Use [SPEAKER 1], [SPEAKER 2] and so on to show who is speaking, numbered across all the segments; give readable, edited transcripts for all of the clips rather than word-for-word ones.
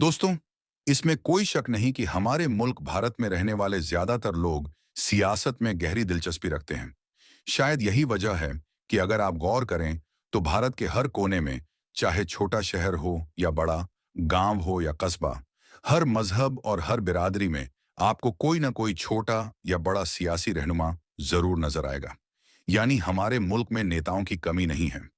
[SPEAKER 1] दोस्तों, इसमें कोई शक नहीं कि हमारे मुल्क भारत में रहने वाले ज्यादातर लोग सियासत में गहरी दिलचस्पी रखते हैं। शायद यही वजह है कि अगर आप गौर करें तो भारत के हर कोने में, चाहे छोटा शहर हो या बड़ा, गांव हो या कस्बा, हर मजहब और हर बिरादरी में आपको कोई ना कोई छोटा या बड़ा सियासी रहनुमा जरूर नजर आएगा। यानी हमारे मुल्क में नेताओं की कमी नहीं है।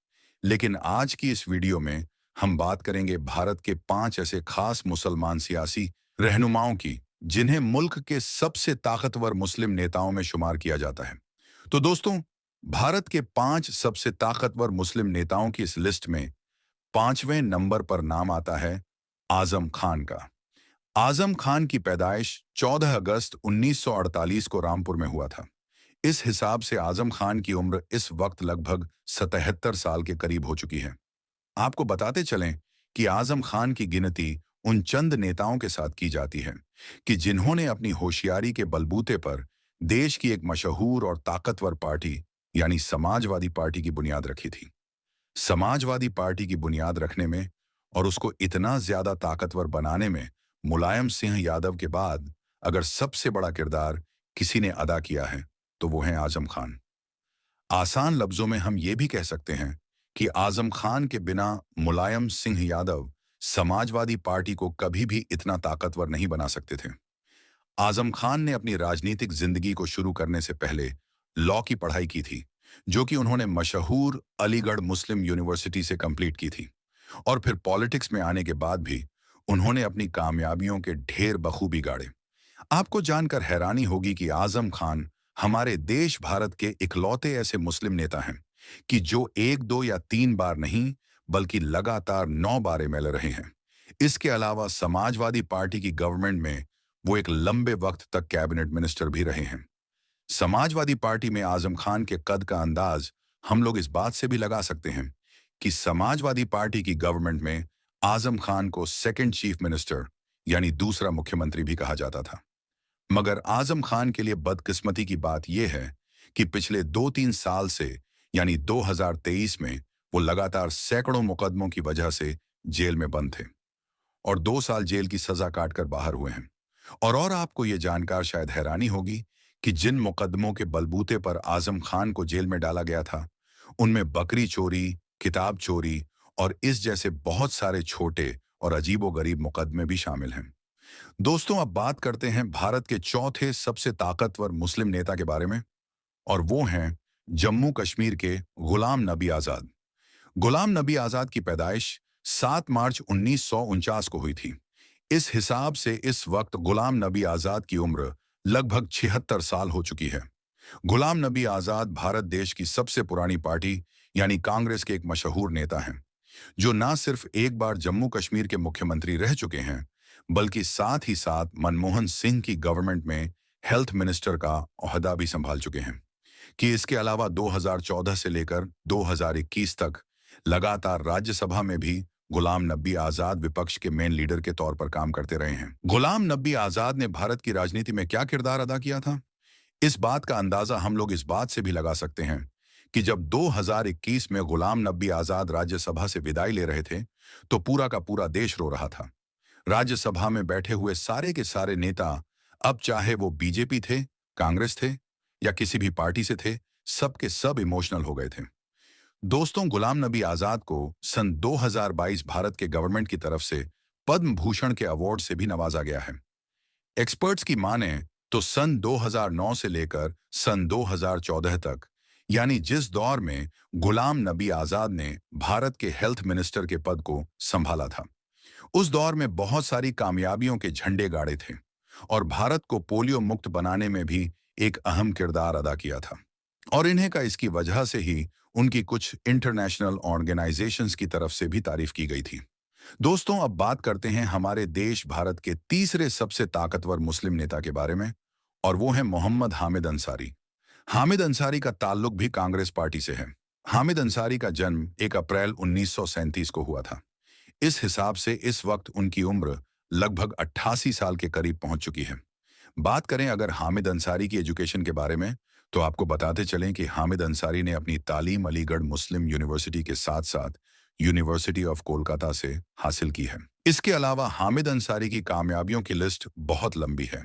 [SPEAKER 1] लेकिन आज की इस वीडियो में हम बात करेंगे भारत के 5 ऐसे खास मुसलमान सियासी रहनुमाओं की जिन्हें मुल्क के सबसे ताकतवर मुस्लिम नेताओं में शुमार किया जाता है। तो दोस्तों, भारत के 5 सबसे ताकतवर मुस्लिम नेताओं की इस लिस्ट में 5वें नंबर पर नाम आता है आजम खान का। आजम खान की पैदाइश 14 अगस्त 1948 को रामपुर में हुआ था। इस हिसाब से आजम खान की उम्र इस वक्त लगभग 77 साल के करीब हो चुकी है। आपको बताते चलें कि आजम खान की गिनती उन चंद नेताओं के साथ की जाती है कि जिन्होंने अपनी होशियारी के बलबूते पर देश की एक मशहूर और ताकतवर पार्टी यानी समाजवादी पार्टी की बुनियाद रखी थी। समाजवादी पार्टी की बुनियाद रखने में और उसको इतना ज्यादा ताकतवर बनाने में मुलायम सिंह यादव के बाद अगर सबसे बड़ा किरदार किसी ने अदा किया है तो वो है आजम खान। आसान लफ्जों में हम ये भी कह सकते हैं कि आजम खान के बिना मुलायम सिंह यादव समाजवादी पार्टी को कभी भी इतना ताकतवर नहीं बना सकते थे। आजम खान ने अपनी राजनीतिक जिंदगी को शुरू करने से पहले लॉ की पढ़ाई की थी, जो कि उन्होंने मशहूर अलीगढ़ मुस्लिम यूनिवर्सिटी से कंप्लीट की थी। और फिर पॉलिटिक्स में आने के बाद भी उन्होंने अपनी कामयाबियों के ढेर बखूबी गाड़े। आपको जानकर हैरानी होगी कि आजम खान हमारे देश भारत के इकलौते ऐसे मुस्लिम नेता हैं कि जो 1, 2 या 3 बार नहीं बल्कि लगातार 9 बार एमएलए रहे हैं। इसके अलावा समाजवादी पार्टी की गवर्नमेंट में वो एक लंबे वक्त तक कैबिनेट मिनिस्टर भी रहे हैं। समाजवादी पार्टी में आजम खान के कद का अंदाज हम लोग इस बात से भी लगा सकते हैं कि समाजवादी पार्टी की गवर्नमेंट में आजम खान को सेकंड चीफ मिनिस्टर यानी दूसरा मुख्यमंत्री भी कहा जाता था। मगर आजम खान के लिए बदकिस्मती की बात यह है कि पिछले 2-3 साल से यानी 2023 में वो लगातार सैकड़ों मुकदमों की वजह से जेल में बंद थे और 2 साल जेल की सजा काटकर बाहर हुए हैं। और आपको ये जानकर शायद हैरानी होगी कि जिन मुकदमों के बलबूते पर आजम खान को जेल में डाला गया था, उनमें बकरी चोरी, किताब चोरी और इस जैसे बहुत सारे छोटे और अजीबोगरीब मुकदमे भी शामिल हैं। दोस्तों, अब बात करते हैं भारत के चौथे सबसे ताकतवर मुस्लिम नेता के बारे में, और वो हैं जम्मू कश्मीर के गुलाम नबी आजाद। गुलाम नबी आजाद की पैदाइश 7 मार्च 1949 को हुई थी। इस हिसाब से इस वक्त गुलाम नबी आजाद की उम्र लगभग 76 साल हो चुकी है। गुलाम नबी आजाद भारत देश की सबसे पुरानी पार्टी यानी कांग्रेस के एक मशहूर नेता हैं, जो ना सिर्फ एक बार जम्मू कश्मीर के मुख्यमंत्री रह चुके हैं, बल्कि साथ ही साथ मनमोहन सिंह की गवर्नमेंट में हेल्थ मिनिस्टर का ओहदा भी संभाल चुके हैं। कि इसके अलावा 2014 से लेकर 2021 तक लगातार राज्यसभा में भी गुलाम नबी आजाद विपक्ष के मेन लीडर के तौर पर काम करते रहे हैं। गुलाम नबी आजाद ने भारत की राजनीति में क्या किरदार अदा किया था, इस बात का अंदाजा हम लोग इस बात से भी लगा सकते हैं कि जब 2021 में गुलाम नबी आजाद राज्यसभा से विदाई ले रहे थे तो पूरा का पूरा देश रो रहा था। राज्यसभा में बैठे हुए सारे के सारे नेता, अब चाहे वो बीजेपी थे, कांग्रेस थे या किसी भी पार्टी से थे, सब के सब इमोशनल हो गए थे। दोस्तों, गुलाम नबी आजाद को सन 2022 भारत के गवर्नमेंट की तरफ से पद्म भूषण के अवार्ड से भी नवाजा गया है। एक्सपर्ट्स की माने तो सन 2009 से लेकर सन 2014 तक, यानी जिस दौर में गुलाम नबी आजाद ने भारत के हेल्थ मिनिस्टर के पद को संभाला था, उस दौर में बहुत सारी कामयाबियों के झंडे गाड़े थे और भारत को पोलियो मुक्त बनाने में भी एक अहम किरदार अदा किया था। और इन्हें का इसकी वजह से ही उनकी कुछ इंटरनेशनल ऑर्गेनाइजेशंस की तरफ से भी तारीफ की गई थी। दोस्तों, अब बात करते हैं हमारे देश भारत के तीसरे सबसे ताकतवर मुस्लिम नेता के बारे में, और वो है मोहम्मद हामिद अंसारी। हामिद अंसारी का ताल्लुक भी कांग्रेस पार्टी से है। हामिद अंसारी का जन्म 1 अप्रैल 1937 को हुआ था। इस हिसाब से इस वक्त उनकी उम्र लगभग 88 साल के करीब पहुंच चुकी है। बात करें अगर हामिद अंसारी की एजुकेशन के बारे में, तो आपको बताते चलें कि हामिद अंसारी ने अपनी तालीम अलीगढ़ मुस्लिम यूनिवर्सिटी के साथ साथ यूनिवर्सिटी ऑफ कोलकाता से हासिल की है। इसके अलावा हामिद अंसारी की कामयाबियों की लिस्ट बहुत लंबी है।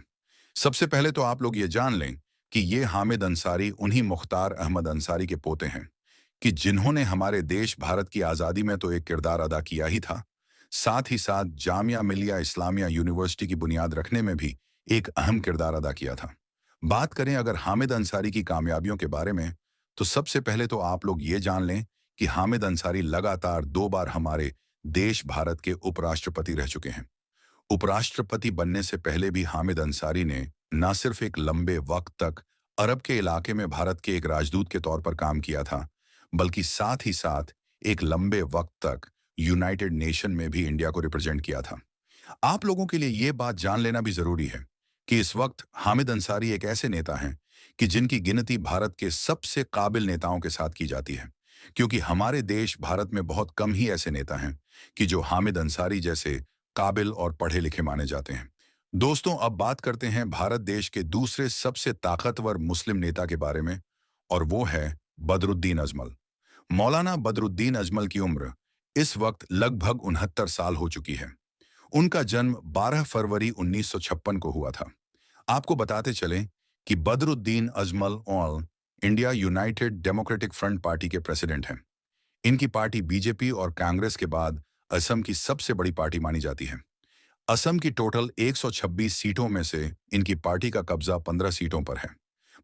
[SPEAKER 1] सबसे पहले तो आप लोग ये जान लें कि ये हामिद अंसारी उन्हीं मुख्तार अहमद अंसारी के पोते हैं कि जिन्होंने हमारे देश भारत की आज़ादी में तो एक किरदार अदा किया ही था, साथ ही साथ जामिया मिलिया इस्लामिया यूनिवर्सिटी की बुनियाद रखने में भी एक अहम किरदार अदा किया था। बात करें अगर हामिद अंसारी की कामयाबियों के बारे में, तो सबसे पहले तो आप लोग ये जान लें कि हामिद अंसारी लगातार 2 बार हमारे देश भारत के उपराष्ट्रपति रह चुके हैं। उपराष्ट्रपति बनने से पहले भी हामिद अंसारी ने न सिर्फ एक लंबे वक्त तक अरब के इलाके में भारत के एक राजदूत के तौर पर काम किया था, बल्कि साथ ही साथ एक लंबे वक्त तक यूनाइटेड नेशन में भी इंडिया को रिप्रेजेंट किया था। आप लोगों के लिए ये बात जान लेना भी जरूरी है कि इस वक्त हामिद अंसारी एक ऐसे नेता हैं कि जिनकी गिनती भारत के सबसे काबिल नेताओं के साथ की जाती है, क्योंकि हमारे देश भारत में बहुत कम ही ऐसे नेता हैं कि जो हामिद अंसारी जैसे काबिल और पढ़े लिखे माने जाते हैं। दोस्तों, अब बात करते हैं भारत देश के दूसरे सबसे ताकतवर मुस्लिम नेता के बारे में, और वो है बदरुद्दीन अजमल। मौलाना बदरुद्दीन अजमल की उम्र इस वक्त लगभग 69 साल हो चुकी है। उनका जन्म 12 फरवरी 1956 को हुआ था। आपको बताते चलें कि Badruddin Ajmal all India United democratic front party के प्रेसिडेंट हैं। इनकी पार्टी बीजेपी और कांग्रेस के बाद असम की सबसे बड़ी पार्टी मानी जाती है। असम की टोटल 126 सीटों में से इनकी पार्टी का कब्जा 15 सीटों पर है।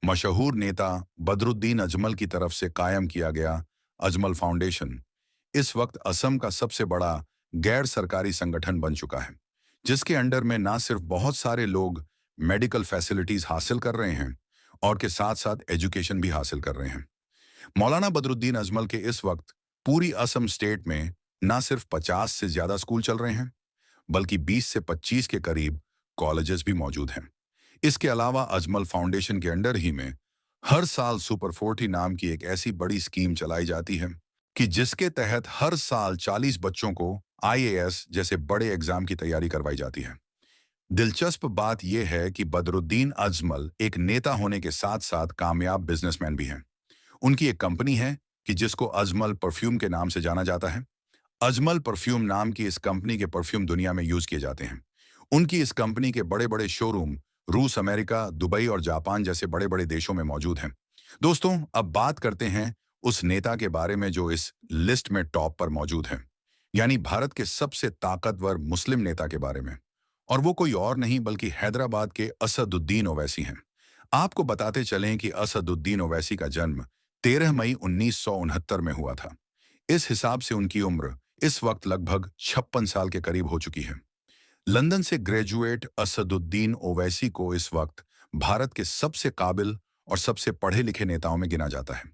[SPEAKER 1] मशहूर नेता बदरुद्दीन अजमल की तरफ से कायम किया गया अजमल फाउंडेशन इस वक्त असम का सबसे बड़ा गैर सरकारी संगठन बन चुका है, जिसके अंडर में ना सिर्फ बहुत सारे लोग मेडिकल फैसिलिटीज हासिल कर रहे हैं और के साथ साथ एजुकेशन भी हासिल कर रहे हैं। मौलाना बदरुद्दीन अजमल के इस वक्त पूरी असम स्टेट में ना सिर्फ 50 से ज्यादा स्कूल चल रहे हैं, बल्कि 20 से 25 के करीब कॉलेजेस भी मौजूद हैं। इसके अलावा अजमल फाउंडेशन के अंडर ही में हर साल सुपर 40 नाम की एक ऐसी बड़ी स्कीम चलाई जाती है कि जिसके तहत हर साल 40 बच्चों को आईएएस जैसे बड़े एग्जाम की तैयारी करवाई जाती है। दिलचस्प बात यह है कि बदरुद्दीन अजमल एक नेता होने के साथ साथ कामयाब बिजनेसमैन भी हैं। उनकी एक कंपनी है कि जिसको अजमल परफ्यूम के नाम से जाना जाता है। अजमल परफ्यूम नाम की इस कंपनी के परफ्यूम दुनिया में यूज किए जाते हैं। उनकी इस कंपनी के बड़े बड़े शोरूम रूस, अमेरिका, दुबई और जापान जैसे बड़े बड़े देशों में मौजूद हैं। दोस्तों, अब बात करते हैं उस नेता के बारे में जो इस लिस्ट में टॉप पर मौजूद है, यानी भारत के सबसे ताकतवर मुस्लिम नेता के बारे में। और वो कोई और नहीं बल्कि हैदराबाद के असदुद्दीन ओवैसी हैं। आपको बताते चलें कि असदुद्दीन ओवैसी का जन्म 13 मई 1969 में हुआ था। इस हिसाब से उनकी उम्र इस वक्त लगभग 56 साल के करीब हो चुकी है। लंदन से ग्रेजुएट असदुद्दीन ओवैसी को इस वक्त भारत के सबसे काबिल और सबसे पढ़े लिखे नेताओं में गिना जाता है।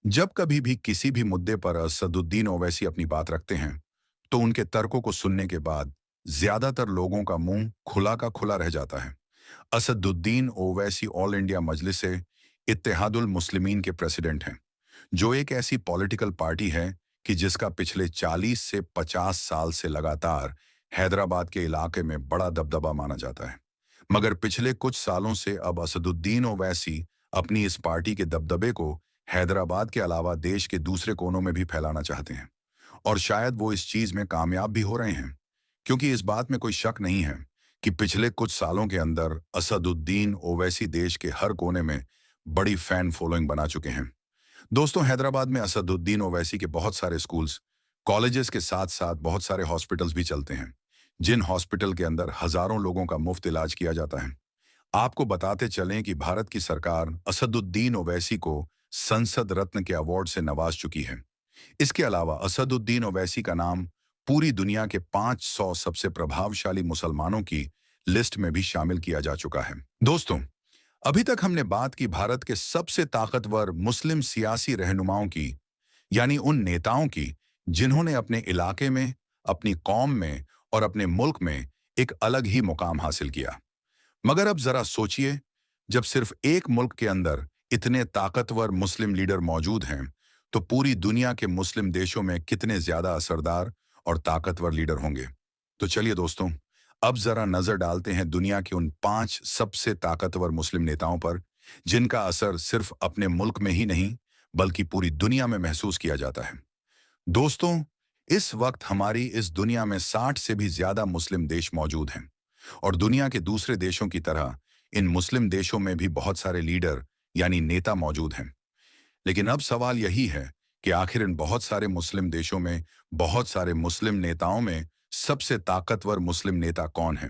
[SPEAKER 1] जब कभी भी किसी भी मुद्दे पर असदुद्दीन ओवैसी अपनी बात रखते हैं, तो उनके तर्कों को सुनने के बाद ज्यादातर लोगों का मुंह खुला का खुला रह जाता है। असदुद्दीन ओवैसी ऑल इंडिया मजलिस से इत्तेहादुल मुस्लिमीन के प्रेसिडेंट हैं, जो एक ऐसी पॉलिटिकल पार्टी है कि जिसका पिछले 40 से 50 साल से लगातार हैदराबाद के इलाके में बड़ा दबदबा माना जाता है। मगर पिछले कुछ सालों से अब असदुद्दीन ओवैसी अपनी इस पार्टी के दबदबे को हैदराबाद के अलावा देश के दूसरे कोनों में भी फैलाना चाहते हैं, और शायद वो इस चीज में कामयाब भी हो रहे हैं, क्योंकि इस बात में कोई शक नहीं है कि पिछले कुछ सालों के अंदर असदुद्दीन ओवैसी देश के हर कोने में बड़ी फैन फॉलोइंग बना चुके हैं। दोस्तों, हैदराबाद में असदुद्दीन ओवैसी के बहुत सारे स्कूल्स, कॉलेजेस के साथ साथ बहुत सारे हॉस्पिटल्स भी चलते हैं, जिन हॉस्पिटल के अंदर हजारों लोगों का मुफ्त इलाज किया जाता है। आपको बताते चलें कि भारत की सरकार असदुद्दीन ओवैसी को संसद रत्न के अवार्ड से नवाज चुकी है। इसके अलावा असदुद्दीन ओवैसी का नाम पूरी दुनिया के 500 सबसे प्रभावशाली मुसलमानों की लिस्ट में भी शामिल किया जा चुका है। दोस्तों, अभी तक हमने बात की भारत के सबसे ताकतवर मुस्लिम सियासी रहनुमाओं की, यानी उन नेताओं की जिन्होंने अपने इलाके में, अपनी कौम में और अपने मुल्क में एक अलग ही मुकाम हासिल किया। मगर अब जरा सोचिए, जब सिर्फ एक मुल्क के अंदर इतने ताकतवर मुस्लिम लीडर मौजूद हैं, तो पूरी दुनिया के मुस्लिम देशों में कितने ज्यादा असरदार और ताकतवर लीडर होंगे। तो चलिए दोस्तों, अब जरा नजर डालते हैं दुनिया के उन 5 सबसे ताकतवर मुस्लिम नेताओं पर, जिनका असर सिर्फ अपने मुल्क में ही नहीं बल्कि पूरी दुनिया में महसूस किया जाता है। दोस्तों, इस वक्त हमारी इस दुनिया में 60 से भी ज्यादा मुस्लिम देश मौजूद हैं और दुनिया के दूसरे देशों की तरह इन मुस्लिम देशों में भी बहुत सारे लीडर यानी नेता मौजूद हैं। लेकिन अब सवाल यही है कि आखिर इन बहुत सारे मुस्लिम देशों में बहुत सारे मुस्लिम नेताओं में सबसे ताकतवर मुस्लिम नेता कौन है?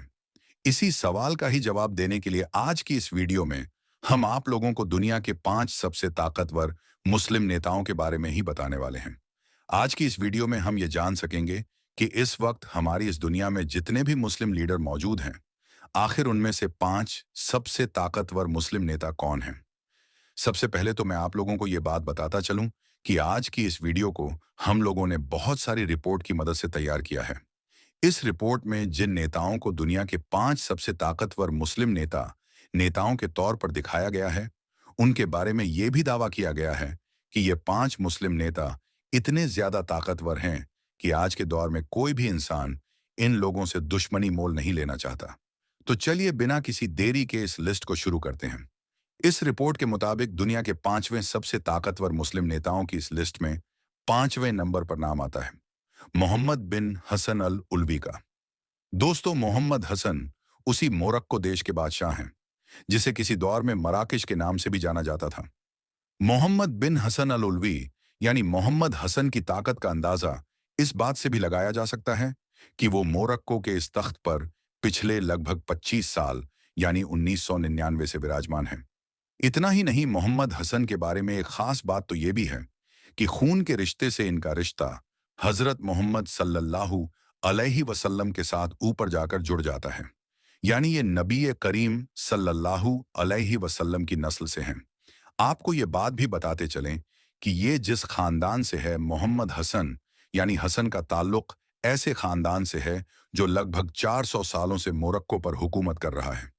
[SPEAKER 1] इसी सवाल का ही जवाब देने के लिए आज की इस वीडियो में हम आप लोगों को दुनिया के 5 सबसे ताकतवर मुस्लिम नेताओं के बारे में ही बताने वाले हैं। आज की इस वीडियो में हम ये जान सकेंगे कि इस वक्त हमारी इस दुनिया में जितने भी मुस्लिम लीडर मौजूद हैं, आखिर उनमें से 5 सबसे ताकतवर मुस्लिम नेता कौन हैं। सबसे पहले तो मैं आप लोगों को ये बात बताता चलूं कि आज की इस वीडियो को हम लोगों ने बहुत सारी रिपोर्ट की मदद से तैयार किया है। इस रिपोर्ट में जिन नेताओं को दुनिया के 5 सबसे ताकतवर मुस्लिम नेताओं के तौर पर दिखाया गया है, उनके बारे में ये भी दावा किया गया है कि ये 5 मुस्लिम नेता इतने ज्यादा ताकतवर हैं कि आज के दौर में कोई भी इंसान इन लोगों से दुश्मनी मोल नहीं लेना चाहता। तो चलिए बिना किसी देरी के इस लिस्ट को शुरू करते हैं। इस रिपोर्ट के मुताबिक दुनिया के 5वें सबसे ताकतवर मुस्लिम नेताओं की इस लिस्ट में 5वें नंबर पर नाम आता है मोहम्मद बिन हसन अल उलवी का। दोस्तों, मोहम्मद हसन उसी मोरक्को देश के बादशाह हैं जिसे किसी दौर में मराकिश के नाम से भी जाना जाता था। मोहम्मद बिन हसन अल उलवी यानी मोहम्मद हसन की ताकत का अंदाजा इस बात से भी लगाया जा सकता है कि वो मोरक्को के इस तख्त पर पिछले लगभग 25 साल यानी 1999 से विराजमान हैं। इतना ही नहीं, मोहम्मद हसन के बारे में एक खास बात तो ये भी है कि खून के रिश्ते से इनका रिश्ता हजरत मोहम्मद सल्लल्लाहु अलैहि वसल्लम के साथ ऊपर जाकर जुड़ जाता है, यानी ये नबी करीम सल्लल्लाहु अलैहि वसल्लम की नस्ल से हैं। आपको ये बात भी बताते चलें कि ये जिस खानदान से है, मोहम्मद हसन यानी हसन का ताल्लुक ऐसे खानदान से है जो लगभग 400 सालों से मोरक्को पर हुकूमत कर रहा है।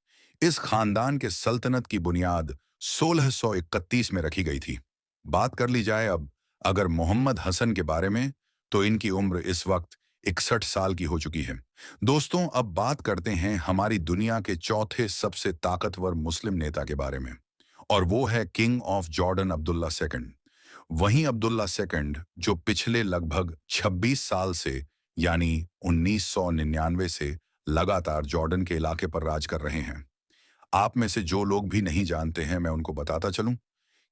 [SPEAKER 1] इस खानदान के सल्तनत की बुनियाद 1631 में रखी गई थी। बात कर ली जाए अब अगर मोहम्मद हसन के बारे में, तो इनकी उम्र इस वक्त 61 साल की हो चुकी है। दोस्तों, अब बात करते हैं हमारी दुनिया के चौथे सबसे ताकतवर मुस्लिम नेता के बारे में, और वो है king of Jordan Abdullah second. वहीं अब्दुल्ला सेकंड जो पिछले लगभग 26 साल से यानी 1999 से लगातार जॉर्डन के इलाके पर राज कर रहे हैं। आप में से जो लोग भी नहीं जानते हैं, मैं उनको बताता चलूं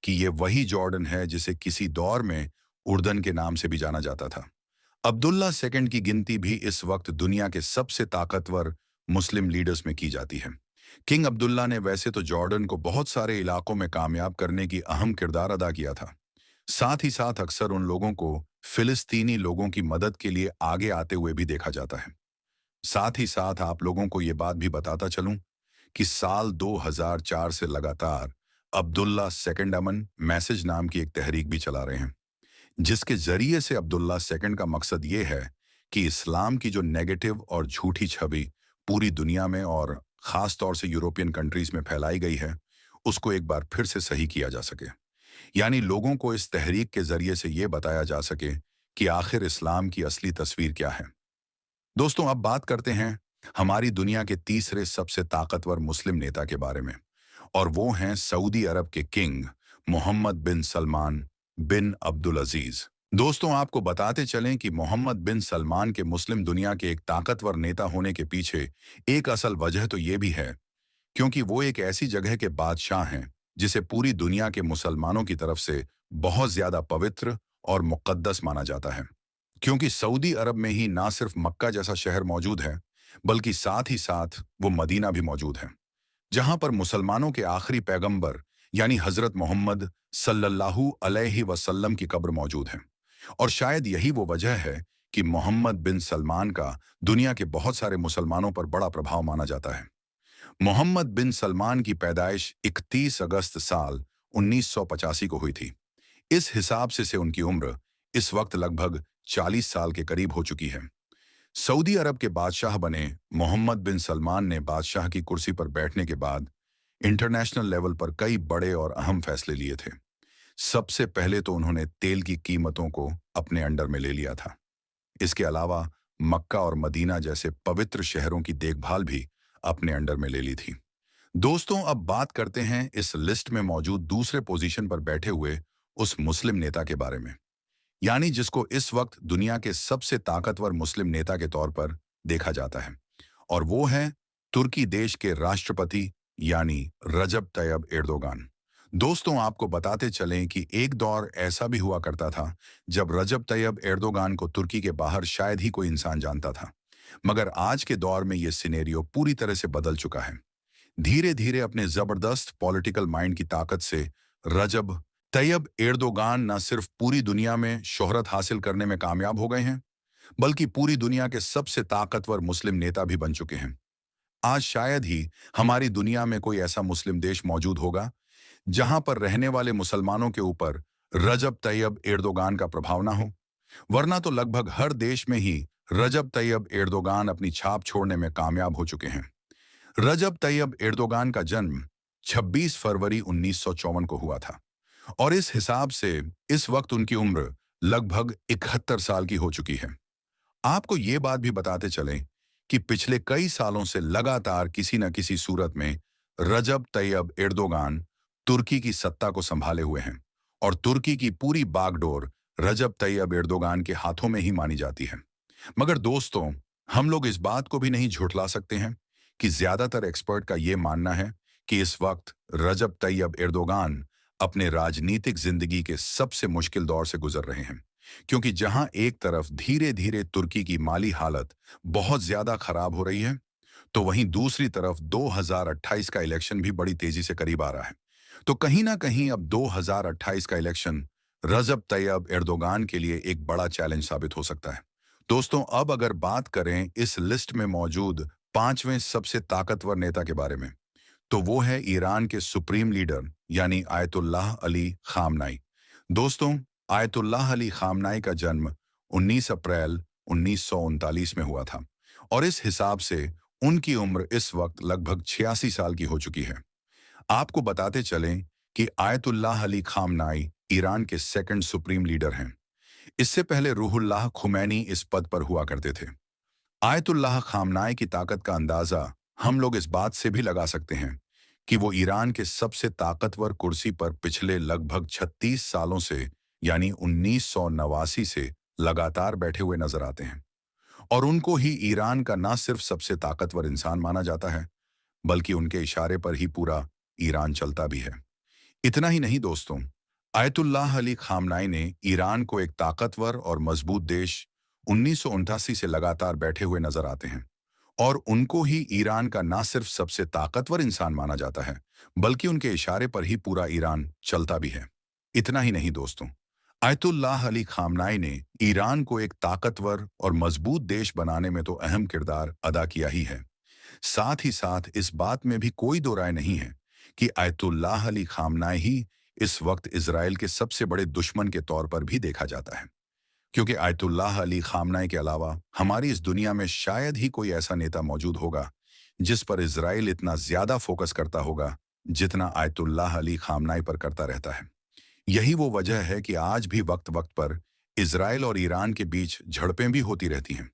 [SPEAKER 1] कि ये वही जॉर्डन है जिसे किसी दौर में उर्दन के नाम से भी जाना जाता था। अब्दुल्ला सेकंड की गिनती भी इस वक्त दुनिया के सबसे ताकतवर मुस्लिम लीडर्स में की जाती है। किंग अब्दुल्ला ने वैसे तो जॉर्डन को बहुत सारे इलाकों में कामयाब करने की अहम किरदार अदा किया था। साथ ही साथ अक्सर उन लोगों को फिलिस्तीनी लोगों की मदद के लिए आगे आते हुए भी देखा जाता है। साथ ही साथ आप लोगों को ये बात भी बताता चलूं कि साल 2004 से लगातार अब्दुल्ला सेकंड अमन मैसेज नाम की एक तहरीक भी चला रहे हैं, जिसके जरिए से अब्दुल्ला सेकंड का मकसद ये है कि इस्लाम की जो नेगेटिव और झूठी छवि पूरी दुनिया में और खास तौर से यूरोपियन कंट्रीज में फैलाई गई है, उसको एक बार फिर से सही किया जा सके। यानी लोगों को इस तहरीक के जरिए से ये बताया जा सके कि आखिर इस्लाम की असली तस्वीर क्या है। दोस्तों, अब बात करते हैं हमारी दुनिया के तीसरे सबसे ताकतवर मुस्लिम नेता के बारे में, और वो हैं सऊदी अरब के किंग मोहम्मद बिन सलमान बिन अब्दुल अजीज। दोस्तों, आपको बताते चलें कि मोहम्मद बिन सलमान के मुस्लिम दुनिया के एक ताकतवर नेता होने के पीछे एक असल वजह तो ये भी है क्योंकि वो एक ऐसी जगह के बादशाह हैं जिसे पूरी दुनिया के मुसलमानों की तरफ से बहुत ज्यादा पवित्र और मुकद्दस माना जाता है। क्योंकि सऊदी अरब में ही ना सिर्फ मक्का जैसा शहर मौजूद है, बल्कि साथ ही साथ वो मदीना भी मौजूद है, जहां पर मुसलमानों के आखिरी पैगंबर यानी हजरत मोहम्मद सल्लल्लाहु अलैहि वसल्लम की कब्र मौजूद है। और शायद यही वो वजह है कि मोहम्मद बिन सलमान का दुनिया के बहुत सारे मुसलमानों पर बड़ा प्रभाव माना जाता है। मोहम्मद बिन सलमान की पैदाइश 31 अगस्त साल 1985 को हुई थी। इस हिसाब से उनकी उम्र इस वक्त लगभग 40 साल के करीब हो चुकी है। सऊदी अरब के बादशाह बने मोहम्मद बिन सलमान ने बादशाह की कुर्सी पर बैठने के बाद इंटरनेशनल लेवल पर कई बड़े और अहम फैसले लिए थे। सबसे पहले तो उन्होंने तेल की कीमतों को अपने अंडर में ले लिया था। इसके अलावा मक्का और मदीना जैसे पवित्र शहरों की देखभाल भी अपने अंडर में ले ली थी। दोस्तों, अब बात करते हैं इस लिस्ट में मौजूद दूसरे पोजीशन पर बैठे हुए उस मुस्लिम नेता के बारे में, यानी जिसको इस वक्त दुनिया के सबसे ताकतवर मुस्लिम नेता के तौर पर देखा जाता है, और वो है तुर्की देश के राष्ट्रपति यानी रजब तैयब एर्दोगान। दोस्तों, आपको बताते चलें कि एक दौर ऐसा भी हुआ करता था जब रजब तैयब एर्दोगान को तुर्की के बाहर शायद ही कोई इंसान जानता था। मगर आज के दौर में यह सिनेरियो पूरी तरह से बदल चुका है। धीरे धीरे अपने जबरदस्त पॉलिटिकल माइंड की ताकत से रजब तैयब एर्दोगान न सिर्फ पूरी दुनिया में शोहरत हासिल करने में कामयाब हो गए हैं, बल्कि पूरी दुनिया के सबसे ताकतवर मुस्लिम नेता भी बन चुके हैं। आज शायद ही हमारी दुनिया में कोई ऐसा मुस्लिम देश मौजूद होगा जहां पर रहने वाले मुसलमानों के ऊपर रजब तैयब एर्दोगान का प्रभाव ना हो। वरना तो लगभग हर देश में ही रजब तैयब एर्दोगान अपनी छाप छोड़ने में कामयाब हो चुके हैं। रजब तैयब एर्दोगान का जन्म 26 फरवरी 1954 को हुआ था, और इस हिसाब से इस वक्त उनकी उम्र लगभग 71 साल की हो चुकी है। आपको ये बात भी बताते चलें कि पिछले कई सालों से लगातार किसी न किसी सूरत में रजब तैयब एर्दोगान तुर्की की सत्ता को संभाले हुए हैं, और तुर्की की पूरी बागडोर रजब तैयब एर्दोगान के हाथों में ही मानी जाती है। मगर दोस्तों, हम लोग इस बात को भी नहीं झुठला सकते हैं कि ज्यादातर एक्सपर्ट का ये मानना है कि इस वक्त रजब तैयब एर्दोगान अपने राजनीतिक जिंदगी के सबसे मुश्किल दौर से गुजर रहे हैं, क्योंकि जहां एक तरफ धीरे धीरे तुर्की की माली हालत बहुत ज्यादा खराब हो रही है, तो वहीं दूसरी तरफ 2028 का इलेक्शन भी बड़ी तेजी से करीब आ रहा है। तो कहीं ना कहीं अब 2028 का इलेक्शन रजब तैयब एर्दोगान के लिए एक बड़ा चैलेंज साबित हो सकता है। दोस्तों, अब अगर बात करें इस लिस्ट में मौजूद पांचवें सबसे ताकतवर नेता के बारे में, तो वो है ईरान के सुप्रीम लीडर यानी आयतुल्लाह अली खामनाई। दोस्तों, आयतुल्लाह अली खामनाई का जन्म 19 अप्रैल 1939 में हुआ था, और इस हिसाब से उनकी उम्र इस वक्त लगभग 86 साल की हो चुकी है। आपको बताते चलें कि आयतुल्लाह अली खामनाई ईरान के सेकंड सुप्रीम लीडर हैं। इससे पहले रूहुल्लाह खुमैनी इस पद पर हुआ करते थे। आयतुल्लाह खामनाई की ताकत का अंदाजा हम लोग इस बात से भी लगा सकते हैं कि वो ईरान के सबसे ताकतवर कुर्सी पर पिछले लगभग 36 सालों से यानी 1989 से लगातार बैठे हुए नजर आते हैं, और उनको ही ईरान का ना सिर्फ सबसे ताकतवर इंसान माना जाता है, बल्कि उनके इशारे पर ही पूरा ईरान चलता भी है। इतना ही नहीं दोस्तों, आयतुल्लाह अली खामनाई ने ईरान को एक ताकतवर और मजबूत देश 1989 से लगातार बैठे हुए नजर आते हैं, और उनको ही ईरान का ना सिर्फ सबसे ताकतवर इंसान माना जाता है, बल्कि उनके इशारे पर ही पूरा ईरान चलता भी है। इतना ही नहीं दोस्तों, आयतुल्लाह अली खामनाई ने ईरान को एक ताकतवर और मजबूत देश बनाने में तो अहम किरदार अदा किया ही है। साथ ही साथ इस बात में भी कोई दो राय नहीं है कि आयतुल्लाह अली खामनाई ही इस वक्त इजराइल के सबसे बड़े दुश्मन के तौर पर भी देखा जाता है, क्योंकि आयतुल्लाह अली खामनाई के अलावा हमारी इस दुनिया में शायद ही कोई ऐसा नेता मौजूद होगा जिस पर इजराइल इतना ज्यादा फोकस करता होगा जितना आयतुल्लाह अली खामनाई पर करता रहता है। यही वो वजह है कि आज भी वक्त वक्त पर इजराइल और ईरान के बीच झड़पें भी होती रहती हैं।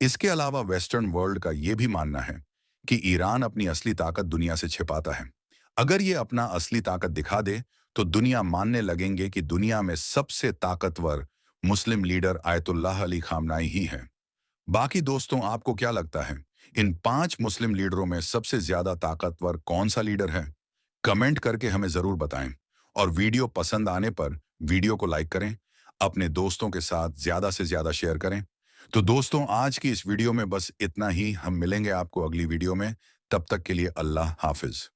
[SPEAKER 1] इसके अलावा वेस्टर्न वर्ल्ड का ये भी मानना है कि ईरान अपनी असली ताकत दुनिया से छिपाता है। अगर ये अपना असली ताकत दिखा दे तो दुनिया मानने लगेंगे कि दुनिया में सबसे ताकतवर मुस्लिम लीडर आयतुल्लाह अली खामनाई ही है। बाकी दोस्तों, आपको क्या लगता है, इन 5 मुस्लिम लीडरों में सबसे ज्यादा ताकतवर कौन सा लीडर है? कमेंट करके हमें जरूर बताएं, और वीडियो पसंद आने पर वीडियो को लाइक करें, अपने दोस्तों के साथ ज्यादा से ज्यादा शेयर करें। तो दोस्तों, आज की इस वीडियो में बस इतना ही। हम मिलेंगे आपको अगली वीडियो में। तब तक के लिए अल्लाह हाफिज।